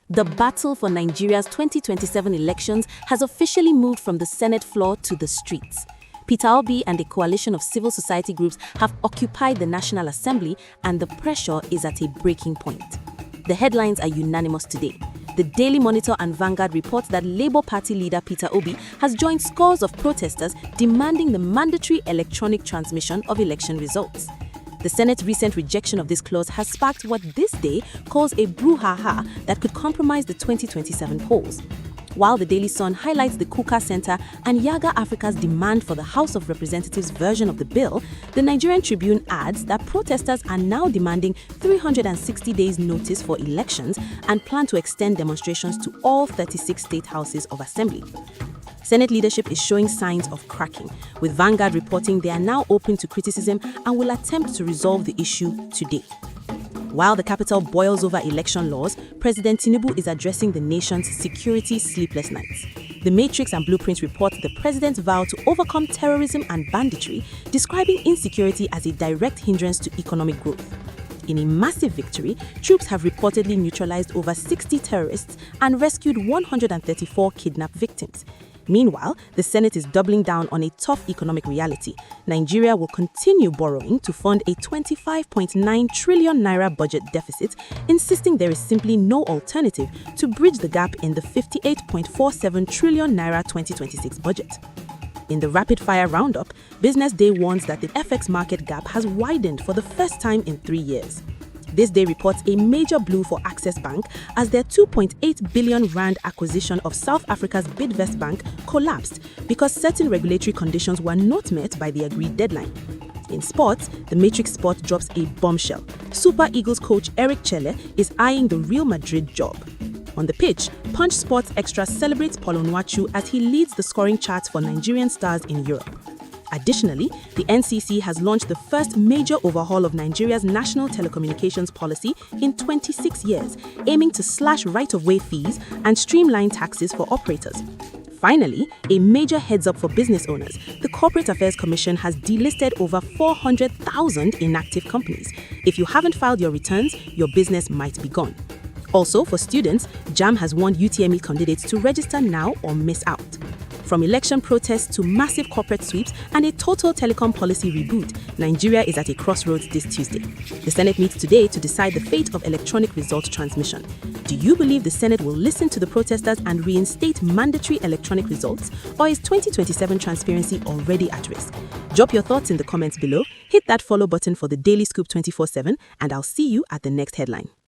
The battle for Nigeria's 2027 elections has officially moved from the Senate floor to the streets. Peter Obi and a coalition of civil society groups have occupied the National Assembly, and the pressure is at a breaking point. The headlines are unanimous today. The Daily Monitor and Vanguard reports that Labour Party leader Peter Obi has joined scores of protesters demanding the mandatory electronic transmission of election results. The Senate's recent rejection of this clause has sparked what this day calls a brouhaha that could compromise the 2027 polls. While the Daily Sun highlights the Kuka Center and Yaga Africa's demand for the House of Representatives version of the bill, the Nigerian Tribune adds that protesters are now demanding 360 days notice for elections and plan to extend demonstrations to all 36 state houses of assembly. Senate leadership is showing signs of cracking, with Vanguard reporting they are now open to criticism and will attempt to resolve the issue today. While the capital boils over election laws, President Tinubu is addressing the nation's security sleepless nights. The Matrix and Blueprint report the president's vow to overcome terrorism and banditry, describing insecurity as a direct hindrance to economic growth. In a massive victory, troops have reportedly neutralized over 60 terrorists and rescued 134 kidnapped victims. Meanwhile, the Senate is doubling down on a tough economic reality. Nigeria will continue borrowing to fund a 25.9 trillion naira budget deficit, insisting there is simply no alternative to bridge the gap in the 58.47 trillion naira 2026 budget. In the rapid-fire roundup, Business Day warns that the FX market gap has widened for the first time in 3 years. This day reports a major blow for Access Bank as their 2.8 billion rand acquisition of South Africa's Bidvest Bank collapsed because certain regulatory conditions were not met by the agreed deadline. In sports, the Matrix Sport drops a bombshell. Super Eagles coach Eric Chelle is eyeing the Real Madrid job. On the pitch, Punch Sports Extra celebrates Paul Onwachu as he leads the scoring charts for Nigerian stars in Europe. Additionally, the NCC has launched the first major overhaul of Nigeria's national telecommunications policy in 26 years, aiming to slash right-of-way fees and streamline taxes for operators. Finally, a major heads-up for business owners. The Corporate Affairs Commission has delisted over 400,000 inactive companies. If you haven't filed your returns, your business might be gone. Also, for students, JAMB has warned UTME candidates to register now or miss out. From election protests to massive corporate sweeps and a total telecom policy reboot, Nigeria is at a crossroads this Tuesday. The Senate meets today to decide the fate of electronic result transmission. Do you believe the Senate will listen to the protesters and reinstate mandatory electronic results, or is 2027 transparency already at risk? Drop your thoughts in the comments below, hit that follow button for the Daily Scoop 24/7, and I'll see you at the next headline.